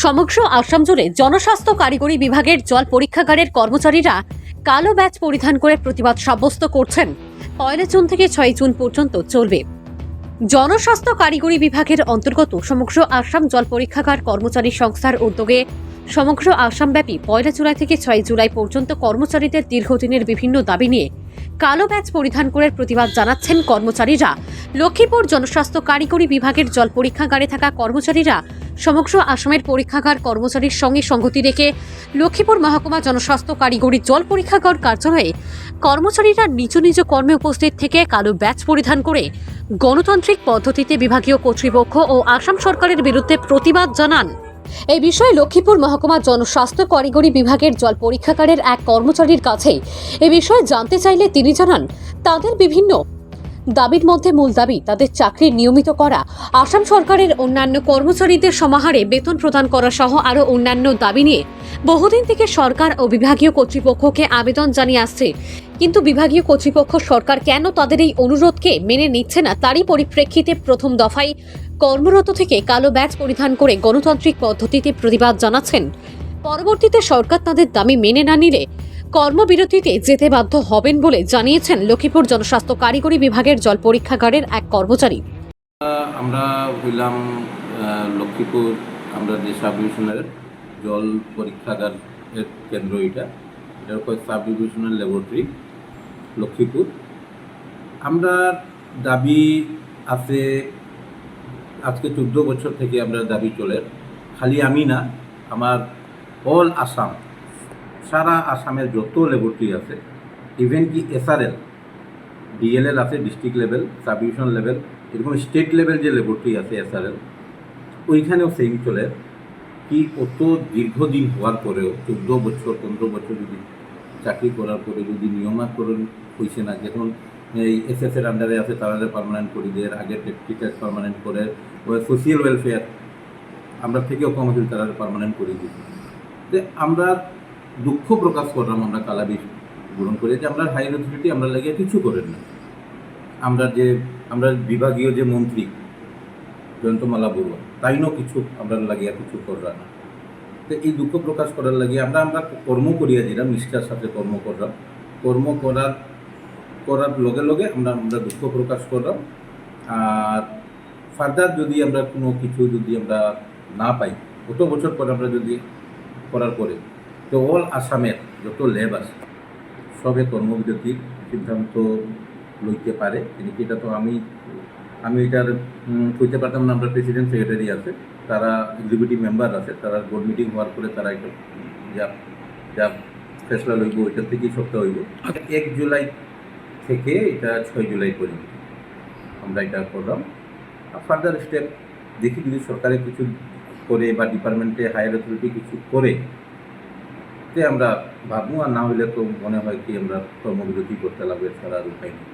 সমগ্র আসাম জুড়ে জনস্বাস্থ্য কারিগরি বিভাগের জল পরীক্ষাগারের কর্মচারীরা কালো ব্যাজ পরিধান করে প্রতিবাদ সাব্যস্ত করছেন। 1 জুন থেকে 6 জুন পর্যন্ত চলবে। জনস্বাস্থ্য কারিগরি বিভাগের অন্তর্গত সমগ্র আসাম জল পরীক্ষাগার কর্মচারী সংস্থার উদ্যোগে সমগ্র আসামব্যাপী 1 জুলাই থেকে 6 জুলাই পর্যন্ত কর্মচারীদের দীর্ঘদিনের বিভিন্ন দাবি নিয়ে কালো ব্যাজ পরিধান করে প্রতিবাদ জানাচ্ছেন কর্মচারীরা। লক্ষ্মীপুর জনস্বাস্থ্য কারিগরি বিভাগের জল পরীক্ষাগারে থাকা কর্মচারীরা সমগ্র আসামের পরীক্ষাগার কর্মচারীর সঙ্গে সংগতি রেখে লক্ষ্মীপুর মহকুমা জনস্বাস্থ্য কারিগরি জল পরীক্ষাগার কার্যালয়ে কর্মচারীরা নিজ নিজ কর্মে উপস্থিত থেকে কালো ব্যাজ পরিধান করে গণতান্ত্রিক পদ্ধতিতে বিভাগীয় কর্তৃপক্ষ ও আসাম সরকারের বিরুদ্ধে প্রতিবাদ জানান। এই বিষয়ে লক্ষ্মীপুর মহকুমা জনস্বাস্থ্য কারিগরি বিভাগের জল পরীক্ষাগারের এক কর্মচারীর কাছে এ বিষয়ে জানতে চাইলে তিনি জানান, তাদের বিভিন্ন দাবির মধ্যে মূল দাবি তাদের চাকরি নিয়মিত করা, আসাম সরকারের অন্যান্য কর্মচারীদের সমাহারে বেতন প্রদান করা সহ আরও অন্যান্য দাবি নিয়ে বহুদিন থেকে সরকার ও বিভাগীয় কর্তৃপক্ষকে আবেদন জানিয়ে আসছে। কিন্তু বিভাগীয় কর্তৃপক্ষ সরকার কেন তাদের এই অনুরোধকে মেনে নিচ্ছে না, তারই পরিপ্রেক্ষিতে প্রথম দফায় কর্মরত থেকে কালো ব্যাজ পরিধান করে গণতান্ত্রিক পদ্ধতিতে প্রতিবাদ জানাচ্ছেন। পরবর্তীতে সরকার তাদের দাবি মেনে না নিলে কর্মবিরতিতে যেতে বাধ্য হবেন বলে জানিয়েছেন লক্ষ্মীপুর জনস্বাস্থ্য কারিগরি বিভাগের জল পরীক্ষাগারের এক কর্মচারী। আমরা হইলাম লক্ষ্মীপুর, আমরা যে সাব ডিভিশনের জল পরীক্ষাগারের কেন্দ্র, এটার সাব ডিভিশনাল ল্যাবরেটরি লক্ষ্মীপুর। আমরা দাবি আছে আজকে 14 বছর থেকে আমরা দাবি চলে। খালি আমি না, আমার অল আসাম, সারা আসামের যত ল্যাবরেটরি আছে, ইভেন কি SRL DLL আছে, district level, sub division level, এরকম স্টেট লেভেল যে ল্যাবরেটরি আছে SRL, ওইখানেও সেম চলে। কি অত দীর্ঘদিন হওয়ার পরেও 14 বছর 15 বছর যদি চাকরি করার পরে যদি নিয়মাকরণ হয়েছে না, যখন এই SS-এর আন্ডারে আছে তারা পার্মানেন্ট করে দেয়, আগের টিচার পার্মানেন্ট করে, সোশিয়াল ওয়েলফেয়ার আমরা থেকেও কম হয়েছিল, তারা পার্মানেন্ট করে দিয়েছে। যে আমরা দুঃখ প্রকাশ করলাম, আমরা কালাবির গ্রহণ করে যে আমরা হাই অথরিটি আমরা লাগিয়ে কিছু করেন না। আমরা বিভাগীয় যে মন্ত্রী জয়ন্তমালা বড়ুয়া, তাইনও কিছু আমরা লাগিয়ে কিছু করলাম না। তো এই দুঃখ প্রকাশ করার লাগিয়ে আমরা কর্ম করিয়া দিলাম, নিষ্ঠার সাথে কর্ম করলাম। কর্ম করার লগে লগে আমরা দুঃখ প্রকাশ করলাম। আর ফার্দার যদি আমরা কোনো কিছু যদি আমরা না পাই, কত বছর পর আমরা যদি করার পরে, তো অল আসামের যত ল্যাব আছে সবে কর্মবিরতির সিদ্ধান্ত লইতে পারে। কিন্তু এটা তো আমি এটার কইতে পারতাম না। আমরা প্রেসিডেন্ট সেক্রেটারি আছে, তারা এক্সিকিউটিভ মেম্বার আছে, তারা বোর্ড মিটিং হওয়ার পরে তারা এটা যা ফেসলা লইব ওইটার থেকেই সপ্তাহ হইব। 1 জুলাই থেকে এটা 6 জুলাই পর্যন্ত আমরা এটা করলাম। ফার্দার স্টেপ দেখি যদি সরকারে কিছু করে বা ডিপার্টমেন্টে হায়ার অথরিটি কিছু করে, তে আমরা ভাববো। আর না হইলে তো মনে হয় কি আমরা কর্মবিরতি করতে লাগবে, ছাড়া আর উপায় নেই।